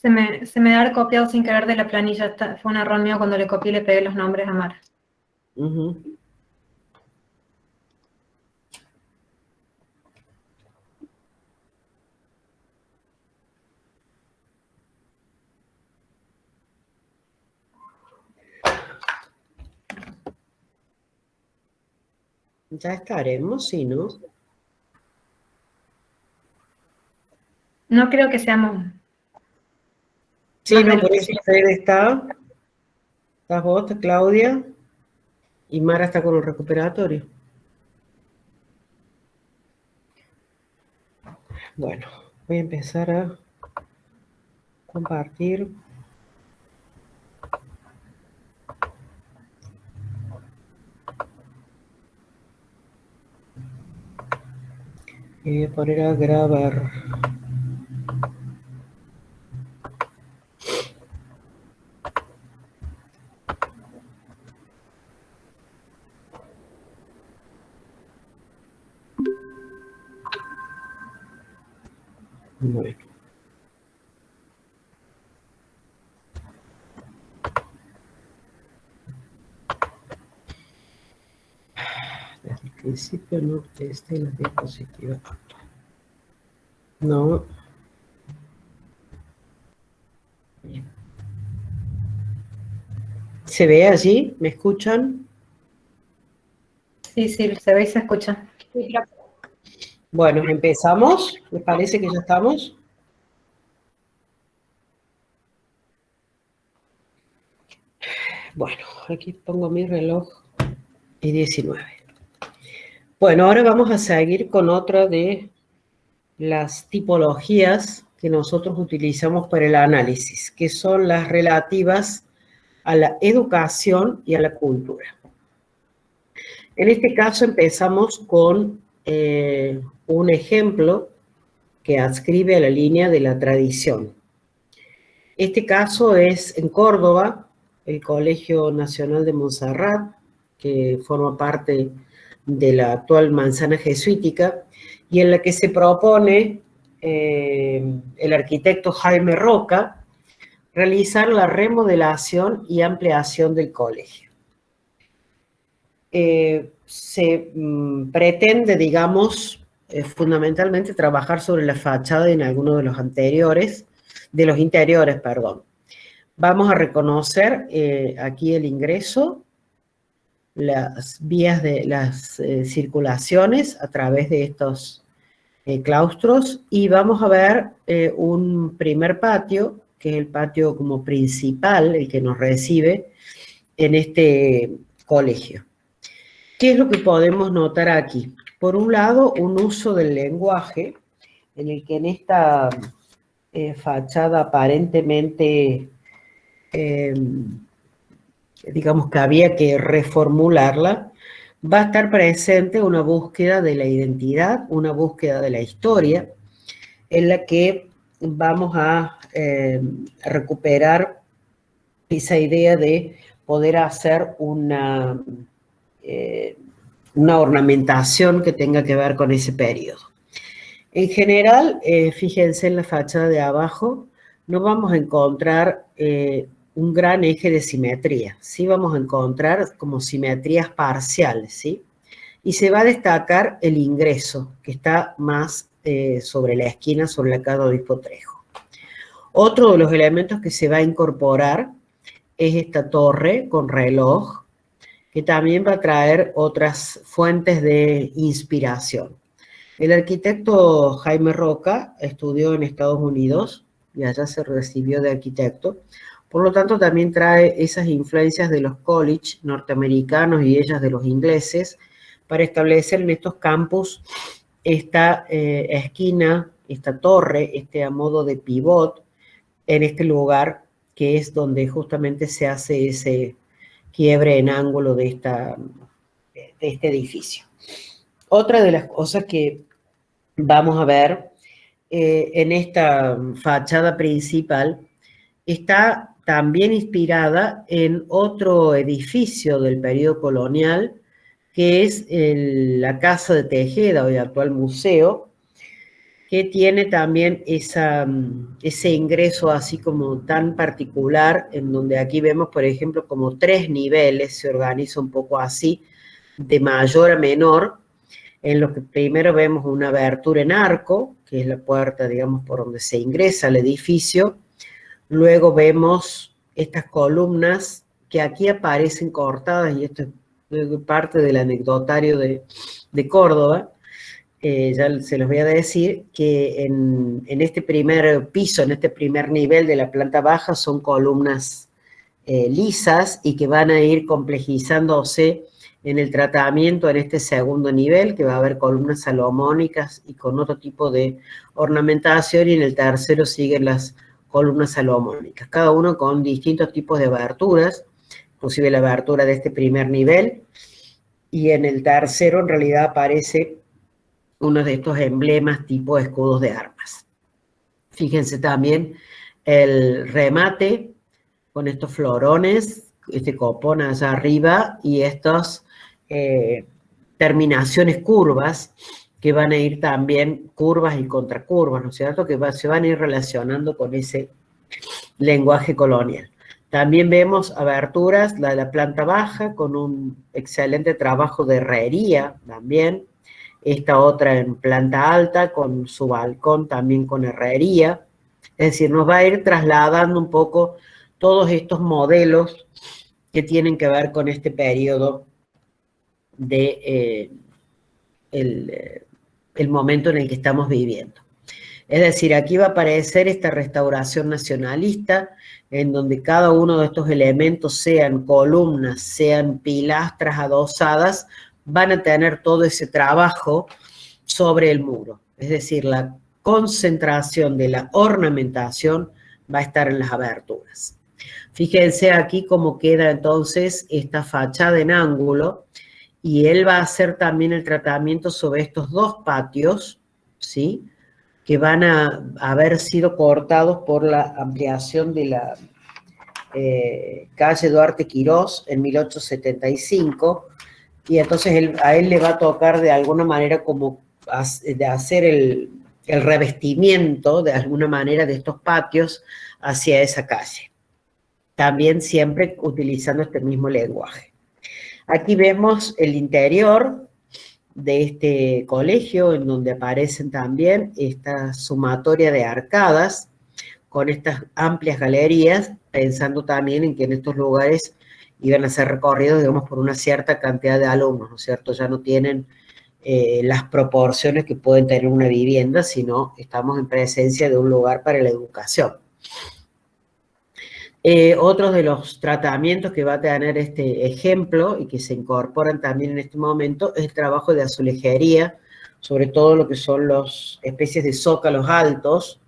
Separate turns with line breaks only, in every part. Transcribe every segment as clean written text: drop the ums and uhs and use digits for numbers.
Se me da haber copiado sin querer de la planilla. Fue un error mío cuando le copié y le pegué los nombres a Mara.
Ya estaremos, ¿sí, no?
No creo que seamos...
Sí, no, por eso Fede está. Estás vos, está Claudia. Y Mara está con el recuperatorio. Bueno, voy a empezar a compartir. Y voy a poner a grabar. Bueno. Desde el principio no está en la diapositiva. No. ¿Se ve allí? ¿Me escuchan?
Sí, se ve y se escucha.
Bueno, empezamos. ¿Les parece que ya estamos? Bueno, aquí pongo mi reloj y 19. Bueno, ahora vamos a seguir con otra de las tipologías que nosotros utilizamos para el análisis, que son las relativas a la educación y a la cultura. En este caso empezamos con un ejemplo que adscribe a la línea de la tradición. Este caso es en Córdoba, el Colegio Nacional de Montserrat, que forma parte de la actual manzana jesuítica, y en la que se propone el arquitecto Jaime Roca realizar la remodelación y ampliación del colegio. Se pretende, digamos, fundamentalmente trabajar sobre la fachada en alguno de los interiores, perdón. Vamos a reconocer aquí el ingreso, las vías de las circulaciones a través de estos claustros, y vamos a ver un primer patio, que es el patio como principal, el que nos recibe en este colegio. ¿Qué es lo que podemos notar aquí? Por un lado, un uso del lenguaje, en el que en esta fachada aparentemente, digamos que había que reformularla, va a estar presente una búsqueda de la identidad, una búsqueda de la historia, en la que vamos a recuperar esa idea de poder hacer una ornamentación que tenga que ver con ese periodo. En general, fíjense en la fachada de abajo, no vamos a encontrar un gran eje de simetría, sí vamos a encontrar como simetrías parciales, ¿sí? Y se va a destacar el ingreso, que está más sobre la esquina, sobre la calle Obispo Trejo. Otro de los elementos que se va a incorporar es esta torre con reloj, que también va a traer otras fuentes de inspiración. El arquitecto Jaime Roca estudió en Estados Unidos y allá se recibió de arquitecto. Por lo tanto, también trae esas influencias de los college norteamericanos y ellas de los ingleses para establecer en estos campus esta esquina, esta torre, a modo de pivot, en este lugar que es donde justamente se hace ese quiebre en ángulo de este edificio. Otra de las cosas que vamos a ver en esta fachada principal está también inspirada en otro edificio del periodo colonial, que es la Casa de Tejeda, hoy actual museo, que tiene también ese ingreso así como tan particular, en donde aquí vemos, por ejemplo, como 3 niveles, se organiza un poco así, de mayor a menor, en lo que primero vemos una abertura en arco, que es la puerta, digamos, por donde se ingresa al edificio. Luego vemos estas columnas que aquí aparecen cortadas, y esto es parte del anecdotario de Córdoba. Ya se los voy a decir, que en este primer piso, en este primer nivel de la planta baja, son columnas lisas y que van a ir complejizándose en el tratamiento en este segundo nivel, que va a haber columnas salomónicas y con otro tipo de ornamentación, y en el tercero siguen las columnas salomónicas, cada uno con distintos tipos de aberturas, inclusive la abertura de este primer nivel, y en el tercero en realidad aparece uno de estos emblemas tipo escudos de armas. Fíjense también el remate con estos florones, este copón allá arriba y estas terminaciones curvas que van a ir también curvas y contracurvas, ¿no es cierto? Que se van a ir relacionando con ese lenguaje colonial. También vemos aberturas, la de la planta baja, con un excelente trabajo de herrería también. Esta otra en planta alta, con su balcón también con herrería. Es decir, nos va a ir trasladando un poco todos estos modelos que tienen que ver con este periodo de el momento en el que estamos viviendo. Es decir, aquí va a aparecer esta restauración nacionalista, en donde cada uno de estos elementos, sean columnas, sean pilastras adosadas, van a tener todo ese trabajo sobre el muro. Es decir, la concentración de la ornamentación va a estar en las aberturas. Fíjense aquí cómo queda entonces esta fachada en ángulo, y él va a hacer también el tratamiento sobre estos dos patios, ¿sí?, que van a haber sido cortados por la ampliación de la calle Duarte Quirós en 1875, y entonces a él le va a tocar de alguna manera como de hacer el revestimiento de alguna manera de estos patios hacia esa calle. También siempre utilizando este mismo lenguaje. Aquí vemos el interior de este colegio, en donde aparecen también esta sumatoria de arcadas con estas amplias galerías, pensando también en que en estos lugares iban a ser recorridos, digamos, por una cierta cantidad de alumnos, ¿no es cierto? Ya no tienen las proporciones que pueden tener una vivienda, sino estamos en presencia de un lugar para la educación. Otros de los tratamientos que va a tener este ejemplo y que se incorporan también en este momento es el trabajo de azulejería, sobre todo lo que son las especies de zócalos altos,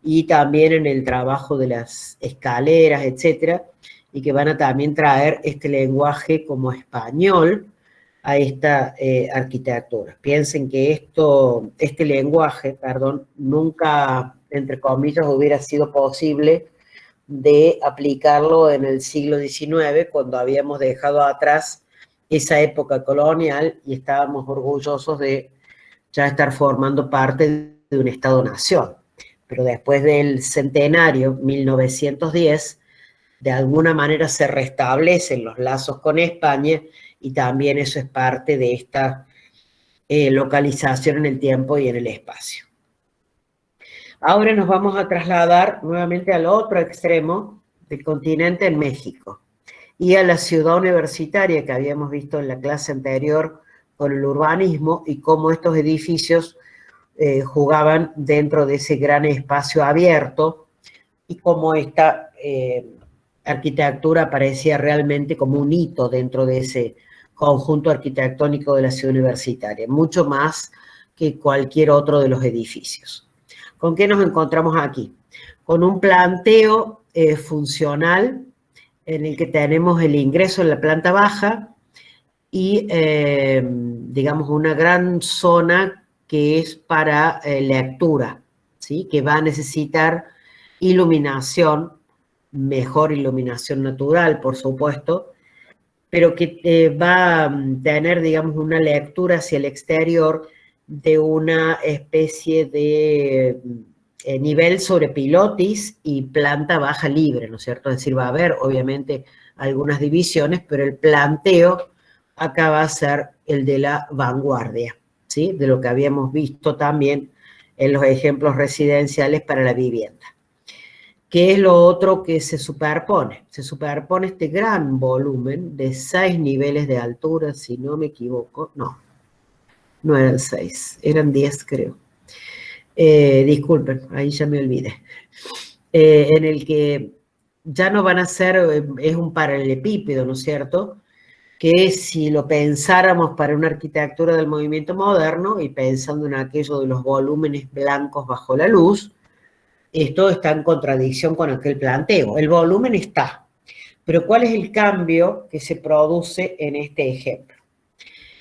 y también en el trabajo de las escaleras, etcétera, y que van a también traer este lenguaje como español a esta arquitectura. Piensen que este lenguaje, nunca, entre comillas, hubiera sido posible de aplicarlo en el siglo XIX, cuando habíamos dejado atrás esa época colonial y estábamos orgullosos de ya estar formando parte de un Estado-nación. Pero después del centenario, 1910, de alguna manera se restablecen los lazos con España, y también eso es parte de esta localización en el tiempo y en el espacio. Ahora nos vamos a trasladar nuevamente al otro extremo del continente, en México, y a la ciudad universitaria que habíamos visto en la clase anterior con el urbanismo y cómo estos edificios jugaban dentro de ese gran espacio abierto, y cómo esta arquitectura aparecía realmente como un hito dentro de ese conjunto arquitectónico de la ciudad universitaria, mucho más que cualquier otro de los edificios. ¿Con qué nos encontramos aquí? Con un planteo funcional en el que tenemos el ingreso en la planta baja y, digamos, una gran zona que es para lectura, ¿sí?, que va a necesitar iluminación, mejor iluminación natural, por supuesto, pero que va a tener, digamos, una lectura hacia el exterior de una especie de nivel sobre pilotis y planta baja libre, ¿no es cierto? Es decir, va a haber obviamente algunas divisiones, pero el planteo acá va a ser el de la vanguardia, ¿sí? De lo que habíamos visto también en los ejemplos residenciales para la vivienda. ¿Qué es lo otro que se superpone? Se superpone este gran volumen de 6 niveles de altura, si no me equivoco. No eran 6, eran 10 creo. Disculpen, ahí ya me olvidé. En el que ya no van a ser, es un paralelepípedo, ¿no es cierto? Que si lo pensáramos para una arquitectura del movimiento moderno y pensando en aquello de los volúmenes blancos bajo la luz, esto está en contradicción con aquel planteo. El volumen está, pero ¿cuál es el cambio que se produce en este ejemplo?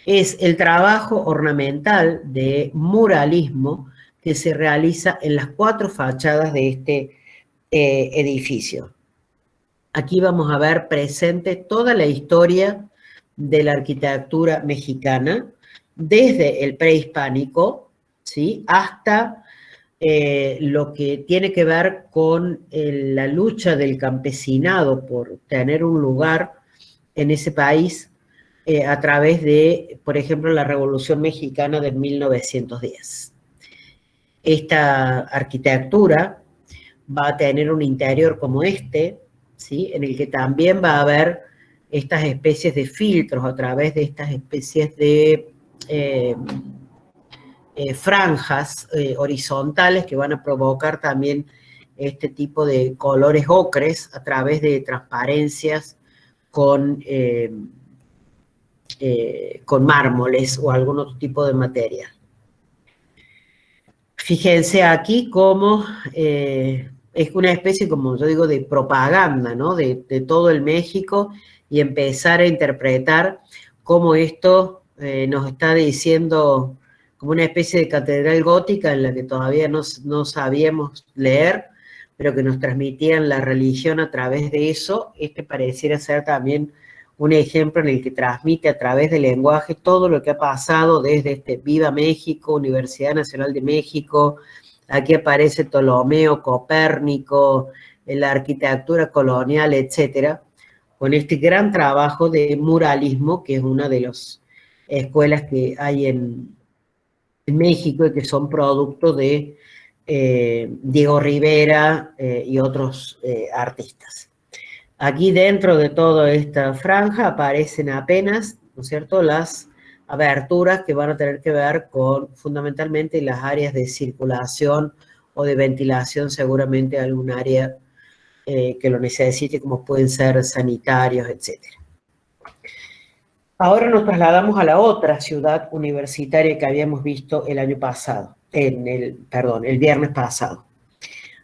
Es el trabajo ornamental de muralismo que se realiza en las 4 fachadas de este edificio. Aquí vamos a ver presente toda la historia de la arquitectura mexicana, desde el prehispánico, ¿sí? Hasta lo que tiene que ver con la lucha del campesinado por tener un lugar en ese país a través de, por ejemplo, la Revolución Mexicana de 1910. Esta arquitectura va a tener un interior como este, ¿sí? En el que también va a haber estas especies de filtros a través de estas especies de franjas horizontales que van a provocar también este tipo de colores ocres a través de transparencias con mármoles o algún otro tipo de material. Fíjense aquí cómo es una especie, como yo digo, de propaganda, ¿no? De todo el México y empezar a interpretar cómo esto nos está diciendo como una especie de catedral gótica en la que todavía no sabíamos leer, pero que nos transmitían la religión a través de eso. Este pareciera ser también un ejemplo en el que transmite a través del lenguaje todo lo que ha pasado desde este Viva México, Universidad Nacional de México. Aquí aparece Ptolomeo, Copérnico, la arquitectura colonial, etcétera, con este gran trabajo de muralismo, que es una de las escuelas que hay en México y que son producto de Diego Rivera y otros artistas. Aquí dentro de toda esta franja aparecen apenas, ¿no es cierto?, las aberturas que van a tener que ver con fundamentalmente las áreas de circulación o de ventilación, seguramente algún área que lo necesite, como pueden ser sanitarios, etc. Ahora nos trasladamos a la otra ciudad universitaria que habíamos visto el año pasado, el viernes pasado.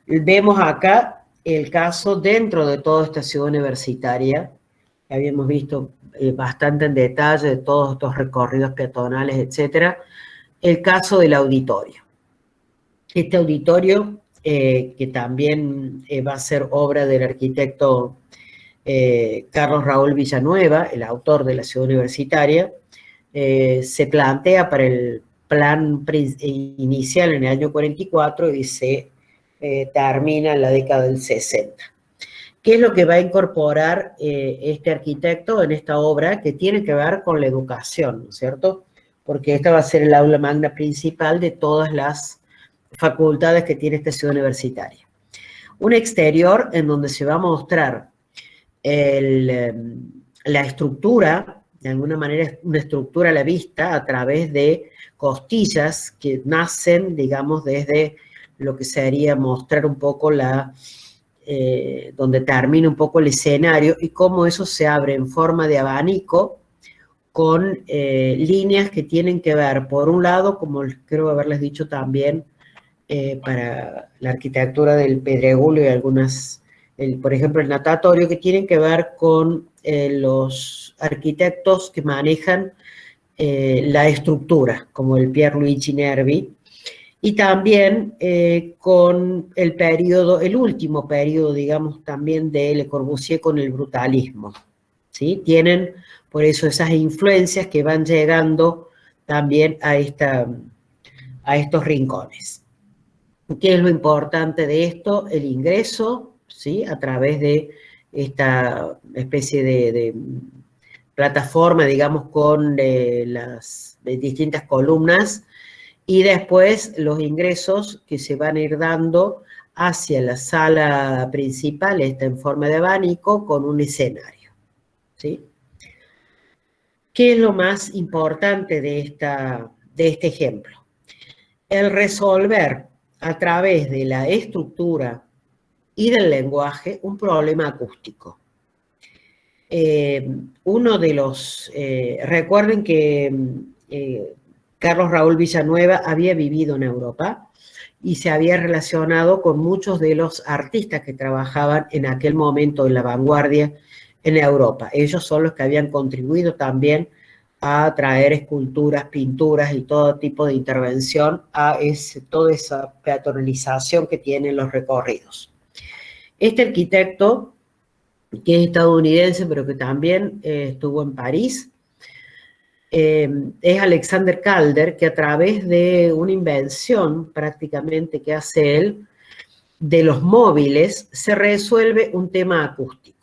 Vemos acá el caso dentro de toda esta ciudad universitaria, que habíamos visto bastante en detalle de todos estos recorridos peatonales, etcétera, el caso del auditorio. Este auditorio, que también va a ser obra del arquitecto Carlos Raúl Villanueva, el autor de la ciudad universitaria, se plantea para el plan inicial en el año 44 y se termina en la década del 60. ¿Qué es lo que va a incorporar este arquitecto en esta obra que tiene que ver con la educación, ¿no es cierto? Porque esta va a ser el aula magna principal de todas las facultades que tiene esta ciudad universitaria. Un exterior en donde se va a mostrar la estructura, de alguna manera una estructura a la vista a través de costillas que nacen, digamos, desde lo que sería mostrar un poco donde termina un poco el escenario y cómo eso se abre en forma de abanico con líneas que tienen que ver, por un lado, como creo haberles dicho también, para la arquitectura del Pedregullo y algunas, por ejemplo, el natatorio, que tienen que ver con los arquitectos que manejan la estructura, como el Pierluigi Nervi, y también con el último periodo, digamos, también de Le Corbusier con el brutalismo, ¿sí? Tienen, por eso, esas influencias que van llegando también a esta a estos rincones. ¿Qué es lo importante de esto? El ingreso, ¿sí? A través de esta especie de plataforma, digamos, con las distintas columnas, y después los ingresos que se van a ir dando hacia la sala principal, está en forma de abanico, con un escenario, ¿sí? ¿Qué es lo más importante de este ejemplo? El resolver a través de la estructura y del lenguaje un problema acústico. Uno de los... recuerden que Carlos Raúl Villanueva había vivido en Europa y se había relacionado con muchos de los artistas que trabajaban en aquel momento en la vanguardia en Europa. Ellos son los que habían contribuido también a traer esculturas, pinturas y todo tipo de intervención a toda esa peatonalización que tienen los recorridos. Este arquitecto, que es estadounidense, pero que también estuvo en París, es Alexander Calder, que a través de una invención prácticamente que hace él, de los móviles, se resuelve un tema acústico.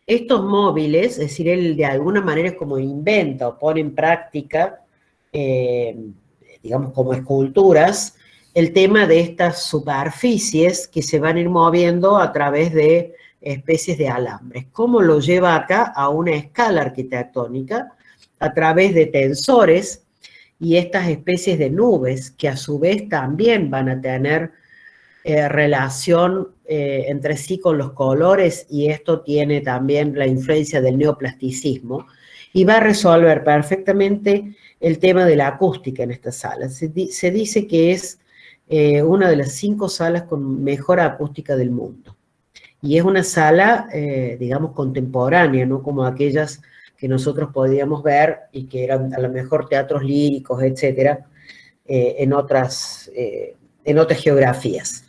Estos móviles, es decir, él de alguna manera es como inventa o pone en práctica, digamos como esculturas, el tema de estas superficies que se van a ir moviendo a través de especies de alambres. ¿Cómo lo lleva acá a una escala arquitectónica? A través de tensores y estas especies de nubes que a su vez también van a tener relación entre sí con los colores, y esto tiene también la influencia del neoplasticismo, y va a resolver perfectamente el tema de la acústica en esta sala. Se dice que es una de las 5 salas con mejor acústica del mundo. Y es una sala, digamos, contemporánea, no como aquellas que nosotros podíamos ver y que eran a lo mejor teatros líricos, etcétera, en otras geografías.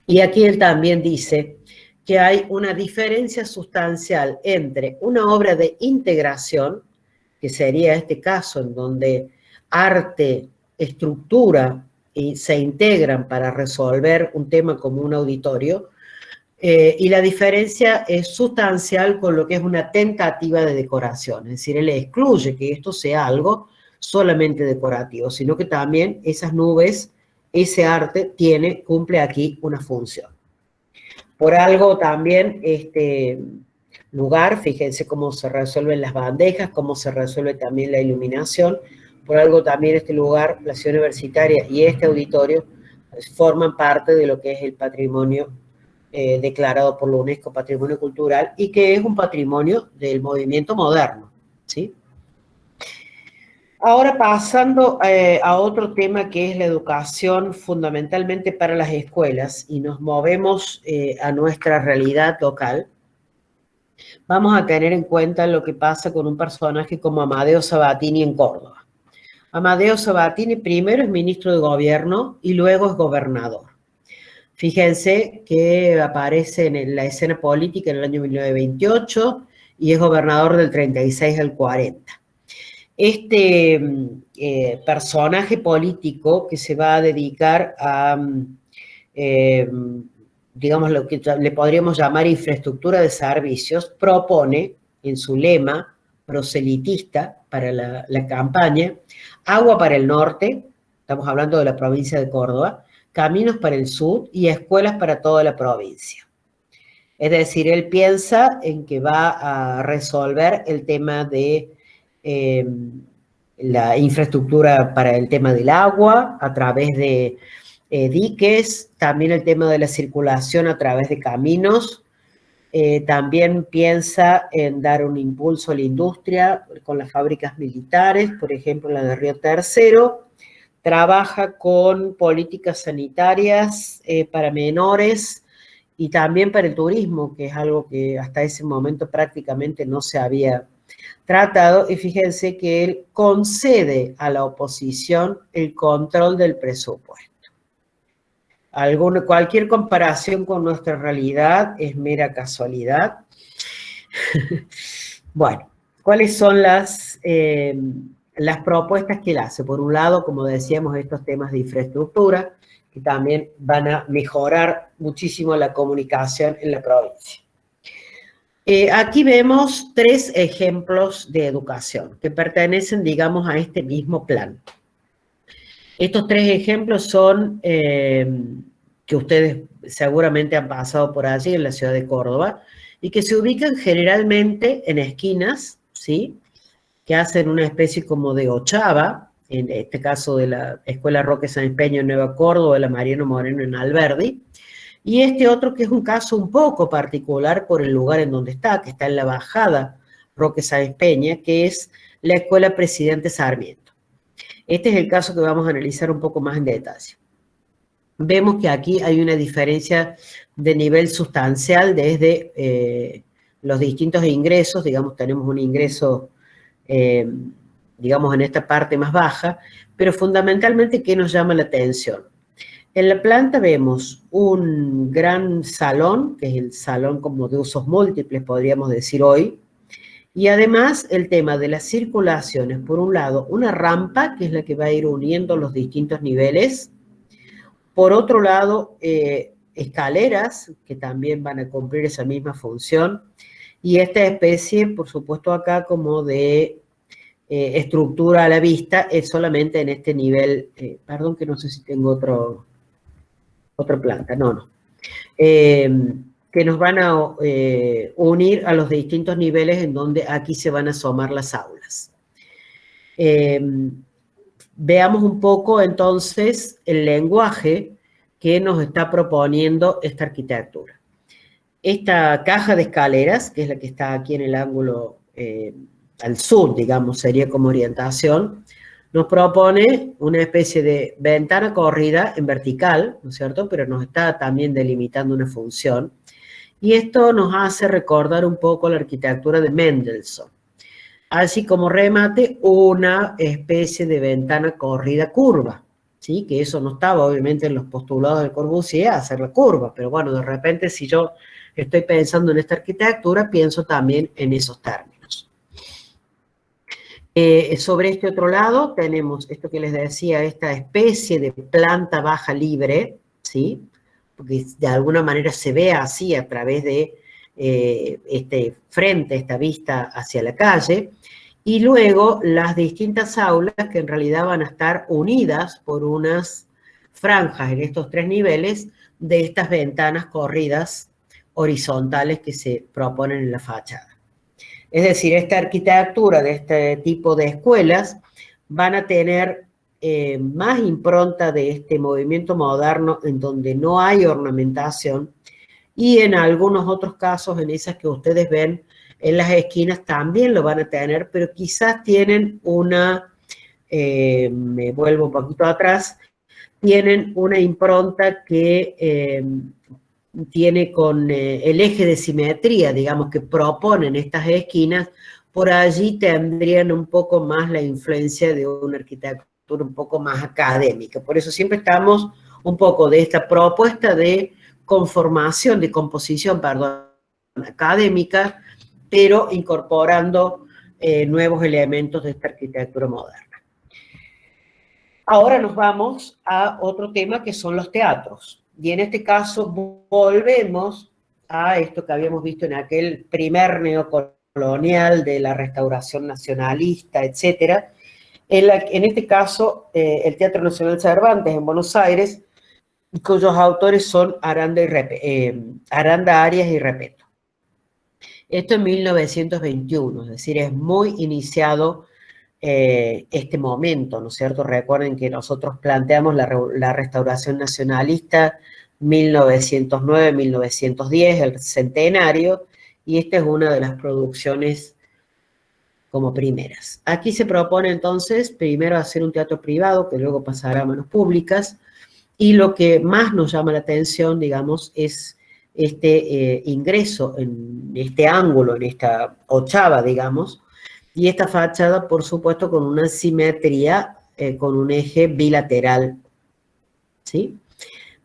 Y aquí él también dice que hay una diferencia sustancial entre una obra de integración, que sería este caso en donde arte, estructura y se integran para resolver un tema como un auditorio, y la diferencia es sustancial con lo que es una tentativa de decoración. Es decir, él excluye que esto sea algo solamente decorativo, sino que también esas nubes, ese arte cumple aquí una función. Por algo también este lugar, fíjense cómo se resuelven las bandejas, cómo se resuelve también la iluminación. Por algo también este lugar, la Ciudad Universitaria y este auditorio forman parte de lo que es el patrimonio declarado por la UNESCO Patrimonio Cultural, y que es un patrimonio del movimiento moderno, ¿sí? Ahora pasando a otro tema que es la educación fundamentalmente para las escuelas, y nos movemos a nuestra realidad local, vamos a tener en cuenta lo que pasa con un personaje como Amadeo Sabatini en Córdoba. Amadeo Sabatini primero es ministro de gobierno y luego es gobernador. Fíjense que aparece en la escena política en el año 1928 y es gobernador del 36 al 40. Este personaje político que se va a dedicar a, digamos, lo que le podríamos llamar infraestructura de servicios, propone en su lema proselitista para la campaña, agua para el norte, estamos hablando de la provincia de Córdoba, caminos para el sur y escuelas para toda la provincia. Es decir, él piensa en que va a resolver el tema de la infraestructura para el tema del agua a través de diques, también el tema de la circulación a través de caminos. También piensa en dar un impulso a la industria con las fábricas militares, por ejemplo la de Río Tercero. Trabaja con políticas sanitarias para menores y también para el turismo, que es algo que hasta ese momento prácticamente no se había tratado. Y fíjense que él concede a la oposición el control del presupuesto. Cualquier comparación con nuestra realidad es mera casualidad. Bueno, ¿cuáles son las las propuestas que él hace. Por un lado, como decíamos, estos temas de infraestructura, que también van a mejorar muchísimo la comunicación en la provincia. Aquí vemos 3 ejemplos de educación que pertenecen, digamos, a este mismo plan. Estos 3 ejemplos son que ustedes seguramente han pasado por allí en la ciudad de Córdoba y que se ubican generalmente en esquinas, ¿sí?, que hacen una especie como de ochava, en este caso de la Escuela Roque Sáenz Peña en Nueva Córdoba, de la Mariano Moreno en Alberdi, y este otro que es un caso un poco particular por el lugar en donde está, que está en la bajada Roque Sáenz Peña, que es la Escuela Presidente Sarmiento. Este es el caso que vamos a analizar un poco más en detalle. Vemos que aquí hay una diferencia de nivel sustancial desde los distintos ingresos, digamos, tenemos un ingreso, digamos, en esta parte más baja, pero fundamentalmente, ¿qué nos llama la atención? En la planta vemos un gran salón, que es el salón como de usos múltiples, podríamos decir hoy, y además el tema de las circulaciones, por un lado, una rampa, que es la que va a ir uniendo los distintos niveles, por otro lado, escaleras, que también van a cumplir esa misma función, y esta especie, por supuesto, acá como de estructura a la vista, es solamente en este nivel, perdón que no sé si tengo otra planta, no. Que nos van a unir a los distintos niveles en donde aquí se van a asomar las aulas. Veamos un poco entonces el lenguaje que nos está proponiendo esta arquitectura. Esta caja de escaleras, que es la que está aquí en el ángulo al sur, digamos, sería como orientación, nos propone una especie de ventana corrida en vertical, ¿no es cierto?, pero nos está también delimitando una función. Y esto nos hace recordar un poco la arquitectura de Mendelssohn. Así como remate, una especie de ventana corrida curva, ¿sí? Que eso no estaba obviamente en los postulados del Corbusier, hacer la curva, pero bueno, de repente si yo estoy pensando en esta arquitectura, pienso también en esos términos. Sobre este otro lado tenemos esto que les decía, esta especie de planta baja libre, ¿sí?, porque de alguna manera se ve así a través de este frente, esta vista hacia la calle, y luego las distintas aulas que en realidad van a estar unidas por unas franjas en estos 3 niveles de estas ventanas corridas horizontales que se proponen en la fachada. Es decir, esta arquitectura de este tipo de escuelas van a tener más impronta de este movimiento moderno en donde no hay ornamentación, y en algunos otros casos, en esas que ustedes ven en las esquinas, también lo van a tener, pero quizás tienen una, me vuelvo un poquito atrás, tienen una impronta que tiene con el eje de simetría, digamos, que proponen estas esquinas, por allí tendrían un poco más la influencia de una arquitectura un poco más académica. Por eso siempre estamos un poco de esta propuesta de conformación, de composición, perdón, académica, pero incorporando nuevos elementos de esta arquitectura moderna. Ahora nos vamos a otro tema que son los teatros. Y en este caso volvemos a esto que habíamos visto en aquel primer neocolonial de la restauración nacionalista, etcétera. En este caso, el Teatro Nacional Cervantes en Buenos Aires, cuyos autores son Aranda Arias y Repetto. Esto en 1921, es decir, es muy iniciado este momento, ¿no es cierto? Recuerden que nosotros planteamos la restauración nacionalista 1909-1910, el centenario, y esta es una de las producciones como primeras. Aquí se propone entonces primero hacer un teatro privado que luego pasará a manos públicas, y lo que más nos llama la atención, digamos, es este ingreso en este ángulo, en esta ochava, digamos, y esta fachada, por supuesto, con una simetría, con un eje bilateral, ¿sí?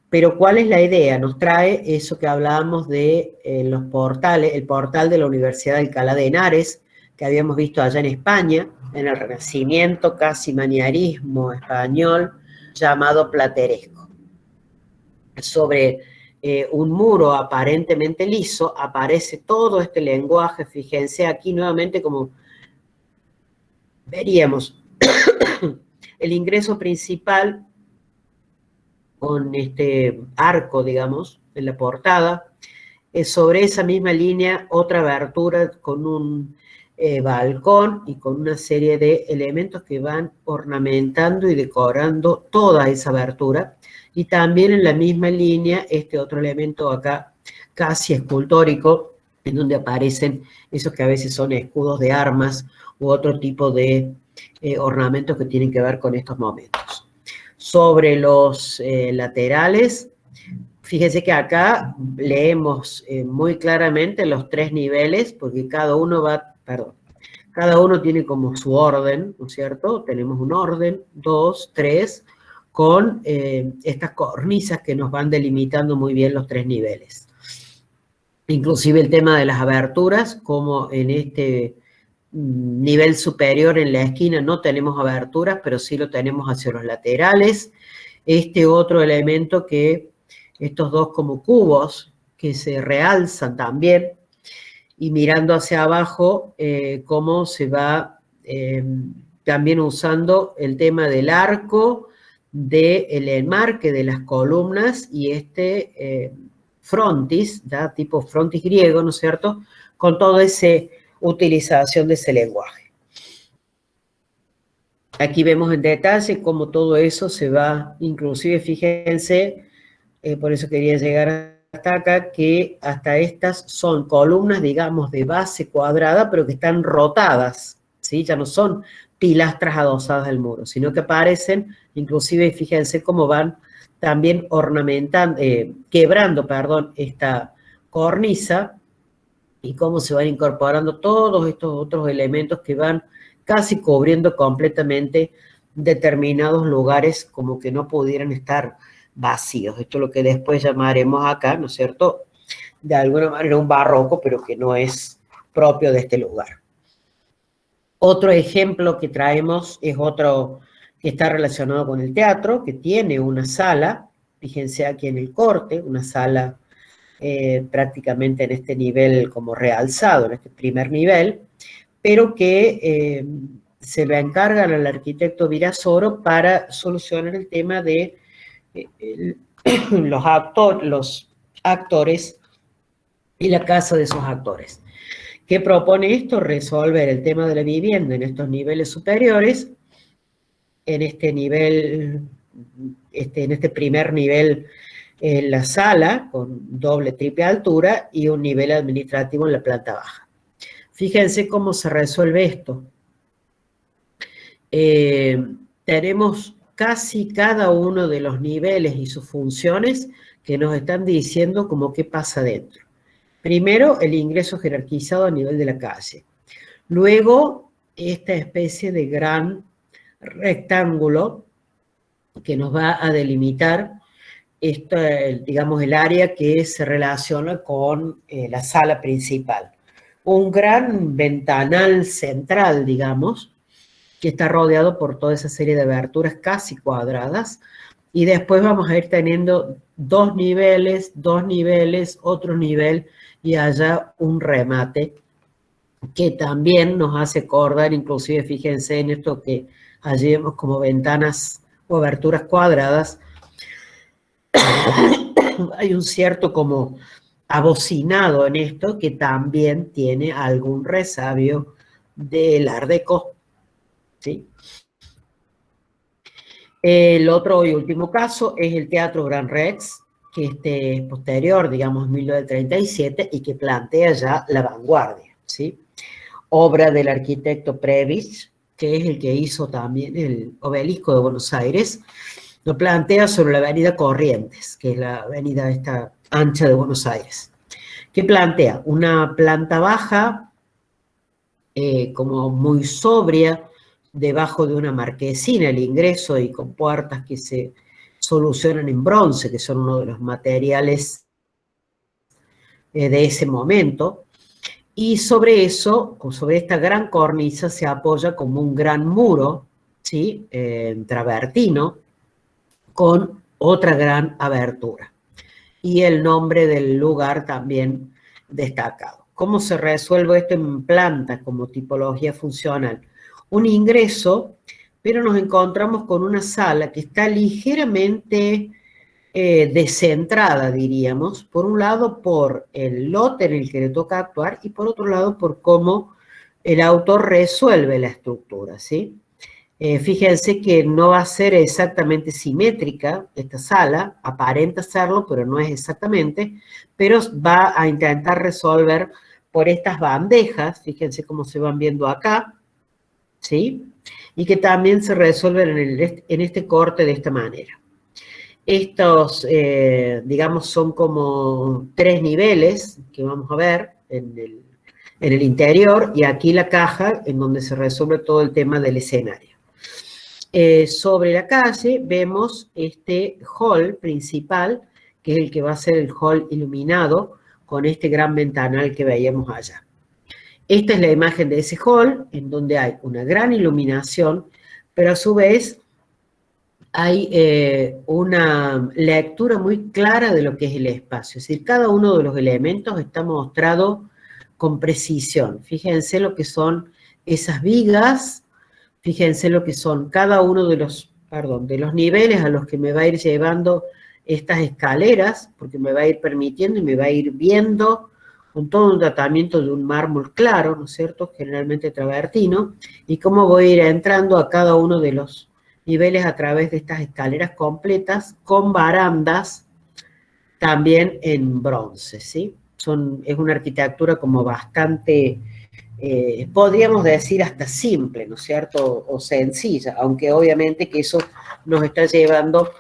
Pero ¿cuál es la idea? Nos trae eso que hablábamos de los portales, el portal de la Universidad de Alcalá de Henares, que habíamos visto allá en España, en el Renacimiento, casi manierismo español, llamado plateresco. Sobre un muro aparentemente liso aparece todo este lenguaje. Fíjense aquí nuevamente como veríamos el ingreso principal con este arco, digamos, en la portada. Sobre esa misma línea, otra abertura con un balcón y con una serie de elementos que van ornamentando y decorando toda esa abertura. Y también en la misma línea, este otro elemento acá, casi escultórico, en donde aparecen esos que a veces son escudos de armas u otro tipo de ornamentos que tienen que ver con estos momentos. Sobre los laterales, fíjense que acá leemos muy claramente los 3 niveles, porque cada uno tiene como su orden, ¿no es cierto? Tenemos un orden, 2, 3, con estas cornisas que nos van delimitando muy bien los 3 niveles. Inclusive el tema de las aberturas, como en este nivel superior en la esquina no tenemos aberturas, pero sí lo tenemos hacia los laterales. Este otro elemento que estos dos como cubos que se realzan también, y mirando hacia abajo cómo se va también usando el tema del arco, del enmarque de las columnas y este frontis, ¿ya? Tipo frontis griego, ¿no es cierto?, con toda esa utilización de ese lenguaje. Aquí vemos en detalle cómo todo eso se va, inclusive fíjense, por eso quería llegar hasta acá, que hasta estas son columnas, digamos, de base cuadrada, pero que están rotadas, ¿sí? Ya no son pilastras adosadas al muro, sino que aparecen, inclusive fíjense cómo van también ornamentando, quebrando, perdón, esta cornisa, y cómo se van incorporando todos estos otros elementos que van casi cubriendo completamente determinados lugares como que no pudieran estar vacíos. Esto es lo que después llamaremos acá, ¿no es cierto?, de alguna manera un barroco, pero que no es propio de este lugar. Otro ejemplo que traemos es otro que está relacionado con el teatro, que tiene una sala, fíjense aquí en el corte, una sala prácticamente en este nivel como realzado, en este primer nivel, pero que se le encargan al arquitecto Virasoro para solucionar el tema de los actores y la casa de esos actores. ¿Qué propone esto? Resolver el tema de la vivienda en estos niveles superiores, en este nivel, en este primer nivel, en la sala, con doble, triple altura, y un nivel administrativo en la planta baja. Fíjense cómo se resuelve esto. Tenemos casi cada uno de los niveles y sus funciones que nos están diciendo como qué pasa dentro. Primero, el ingreso jerarquizado a nivel de la calle. Luego, esta especie de gran rectángulo que nos va a delimitar digamos, el área que se relaciona con la sala principal. Un gran ventanal central, digamos, que está rodeado por toda esa serie de aberturas casi cuadradas, y después vamos a ir teniendo dos niveles, otro nivel, y allá un remate, que también nos hace acordar, inclusive fíjense en esto que allí vemos como ventanas o aberturas cuadradas, hay un cierto como abocinado en esto que también tiene algún resabio del Art Deco, ¿sí? El otro y último caso es el Teatro Gran Rex, que es posterior, digamos, 1937, y que plantea ya la vanguardia, ¿sí? Obra del arquitecto Prebisch, que es el que hizo también el Obelisco de Buenos Aires. Lo plantea sobre la avenida Corrientes, que es la avenida esta ancha de Buenos Aires. ¿Qué plantea? Una planta baja, como muy sobria, debajo de una marquesina, el ingreso, y con puertas que se solucionan en bronce, que son uno de los materiales de ese momento. y sobre eso, sobre esta gran cornisa, se apoya como un gran muro, ¿sí? Travertino, con otra gran abertura. Y el nombre del lugar también destacado. ¿Cómo se resuelve esto en planta como tipología funcional? Un ingreso, pero nos encontramos con una sala que está ligeramente descentrada, diríamos, por un lado por el lote en el que le toca actuar y por otro lado por cómo el autor resuelve la estructura, ¿sí? Fíjense que no va a ser exactamente simétrica esta sala, aparenta serlo, pero no es exactamente, pero va a intentar resolver por estas bandejas, fíjense cómo se van viendo acá, ¿sí? Y que también se resuelven en este corte de esta manera. Estos, digamos, son como 3 niveles que vamos a ver en el interior, y aquí la caja en donde se resuelve todo el tema del escenario. Sobre la calle vemos este hall principal, que es el que va a ser el hall iluminado con este gran ventanal que veíamos allá. Esta es la imagen de ese hall, en donde hay una gran iluminación, pero a su vez hay una lectura muy clara de lo que es el espacio. Es decir, cada uno de los elementos está mostrado con precisión. Fíjense lo que son esas vigas. Fíjense lo que son cada uno de los niveles a los que me va a ir llevando estas escaleras, porque me va a ir permitiendo y me va a ir viendo con todo un tratamiento de un mármol claro, ¿no es cierto?, generalmente travertino, y cómo voy a ir entrando a cada uno de los niveles a través de estas escaleras completas, con barandas también en bronce, ¿sí? Es una arquitectura como bastante... podríamos decir hasta simple, ¿no es cierto?, o sencilla, aunque obviamente que eso nos está llevando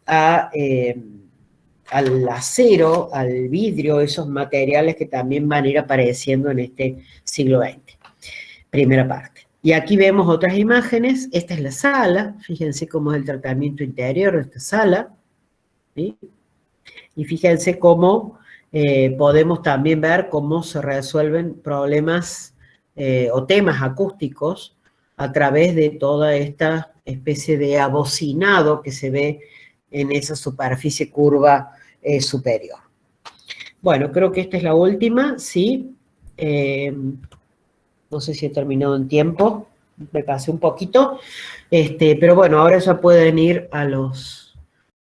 al acero, al vidrio, esos materiales que también van a ir apareciendo en este siglo XX. Primera parte. Y aquí vemos otras imágenes. Esta es la sala, fíjense cómo es el tratamiento interior de esta sala, ¿sí? Y fíjense cómo podemos también ver cómo se resuelven problemas o temas acústicos a través de toda esta especie de abocinado que se ve en esa superficie curva superior. Bueno, creo que esta es la última, ¿sí? No sé si he terminado en tiempo, me pasé un poquito, pero bueno, ahora ya pueden ir a los